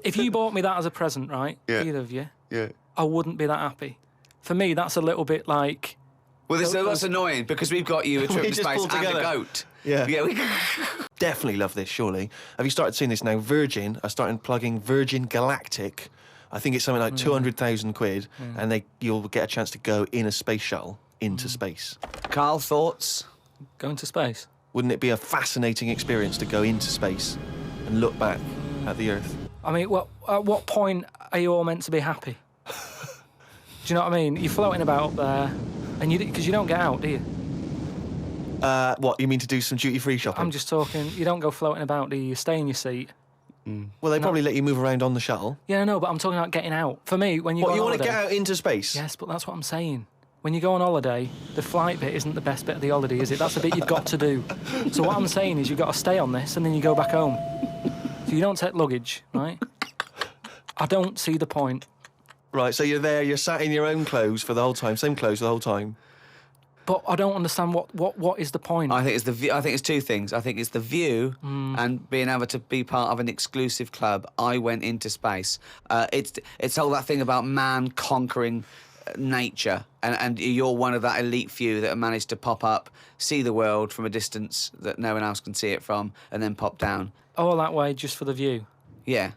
If you bought me that as a present, right, either of you, I wouldn't be that happy. For me, that's a little bit like... Well, that's annoying because we've got you a trip to space and a goat. Yeah. We Definitely love this, surely. Have you started seeing this now? Virgin are starting plugging Virgin Galactic. I think it's something like 200,000 quid, and you'll get a chance to go in a space shuttle into space. Carl, thoughts? Going to space? Wouldn't it be a fascinating experience to go into space and look back at the Earth? I mean, at what point are you all meant to be happy? Do you know what I mean? You're floating about up there, and because you don't get out, do you? What, you mean to do some duty-free shopping? I'm just talking, you don't go floating about, do you? You stay in your seat. Well, they probably let you move around on the shuttle. Yeah, no, but I'm talking about getting out. For me, when you go on you want holiday... to get out into space? Yes, but that's what I'm saying. When you go on holiday, the flight bit isn't the best bit of the holiday, is it? That's the bit you've got to do. So what I'm saying is you've got to stay on this and then you go back home. So you don't take luggage, right? I don't see the point. Right, so you're there, you're sat in your own clothes for the whole time, same clothes for the whole time. But I don't understand what is the point. I think it's two things. I think it's the view and being able to be part of an exclusive club. I went into space. It's all that thing about man conquering nature, and you're one of that elite few that have managed to pop up, see the world from a distance that no one else can see it from, and then pop down. All that way just for the view. Yeah.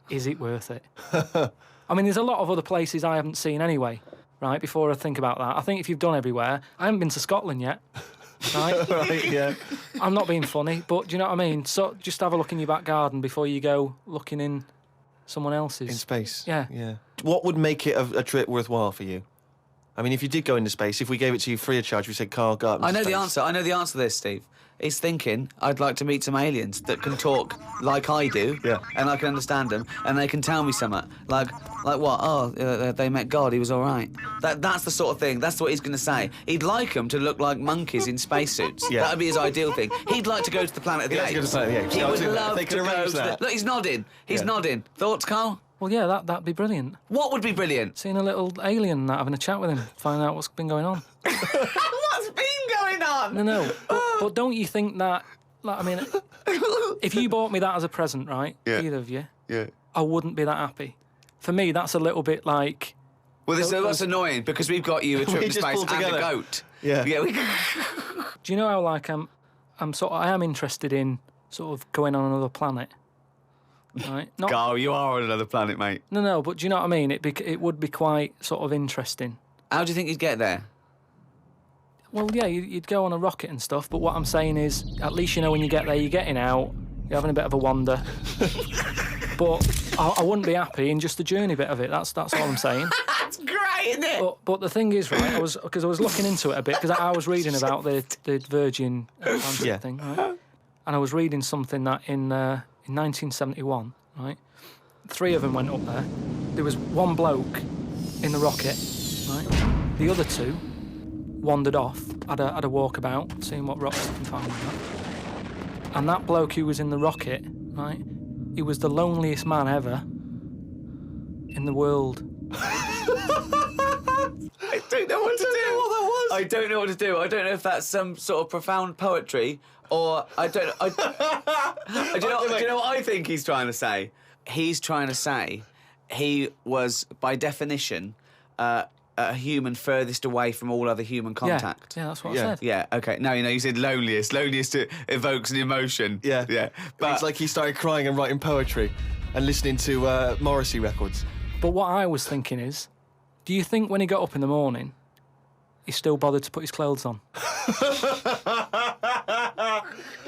Is it worth it? I mean, there's a lot of other places I haven't seen anyway. Right, before I think about that, I think if you've done everywhere, I haven't been to Scotland yet, right? Right, yeah. I'm not being funny, but do you know what I mean? So just have a look in your back garden before you go looking in someone else's. In space? Yeah. Yeah. What would make it a trip worthwhile for you? I mean, if you did go into space, if we gave it to you free of charge, we said, Carl, go up into I know space. the answer. I know the answer to this, Steve. He's thinking, I'd like to meet some aliens that can talk like I do, and I can understand them, and they can tell me something. Like what? Oh, they met God, he was all right. That's the sort of thing, that's what he's going to say. He'd like them to look like monkeys in spacesuits. Yeah. That would be his ideal thing. He'd like to go to the planet of the apes. Go to the planet of the apes. He Yeah, would I'll do that. love They to could go arrange to the... that. Look, he's nodding. He's nodding. Thoughts, Carl? Well, yeah, that'd be brilliant. What would be brilliant? Seeing a little alien and that, having a chat with him, finding out what's been going on. What's been going on? No. But don't you think that... Like, I mean, if you bought me that as a present, right, either of you, I wouldn't be that happy. For me, that's a little bit like... Well, that's annoying because we've got you a trip to space and a goat. Yeah. Do you know how, like, I am interested in sort of going on another planet, right? Not, Carl, you are on another planet, mate. No, but do you know what I mean? It would be quite sort of interesting. How do you think you'd get there? Well, yeah, you'd go on a rocket and stuff, but what I'm saying is, at least you know when you get there, you're getting out, you're having a bit of a wander. But I wouldn't be happy in just the journey bit of it. That's all I'm saying. That's great, isn't it? But the thing is, right, I was looking into it a bit, because I was reading about the Virgin Atlantic thing, right? And I was reading something that in 1971, right, 3 of them went up there. There was one bloke in the rocket, right? The other 2 wandered off, had a walkabout, seeing what rocks they can find and that. And that bloke who was in the rocket, right, he was the loneliest man ever in the world. I don't know what to do. What that was. I don't know what to do. I don't know if that's some sort of profound poetry or I don't know. Do you know what I think he's trying to say? He's trying to say he was, by definition, a human furthest away from all other human contact. Yeah, that's what I said. Yeah, okay. No, you said loneliest. Loneliest evokes an emotion. Yeah. But it's like he started crying and writing poetry and listening to Morrissey records. But what I was thinking is, do you think when he got up in the morning, he still bothered to put his clothes on?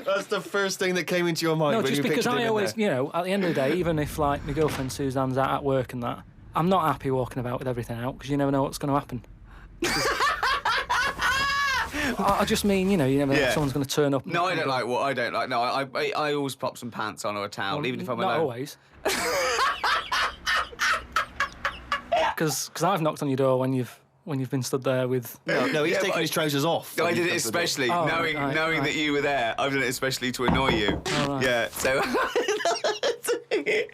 That's the first thing that came into your mind. No, when just you because pictured him I in always, there. at the end of the day, even if, like, my girlfriend Suzanne's out at work and that, I'm not happy walking about with everything out, because you never know what's going to happen. I just mean, you never know if someone's going to turn up. No, I don't like what I don't like. No, I always pop some pants on or a towel, even if I'm alone. Not always. Because I've knocked on your door when you've been stood there with... No, he's taking his trousers off. I did it especially, knowing that you were there. I've done it especially to annoy you. Oh, right. Yeah, so...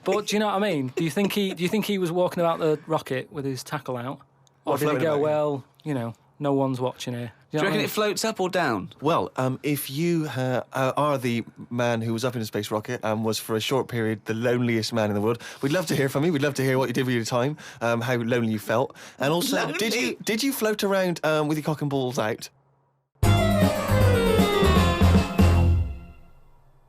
But do you know what I mean? Do you think he was walking about the rocket with his tackle out? Or did he floating go, about, well, no one's watching here? Do you reckon it floats up or down? Well, if you are the man who was up in a space rocket and was for a short period the loneliest man in the world, we'd love to hear from you. We'd love to hear what you did with your time, how lonely you felt, and also did you float around with your cock and balls out?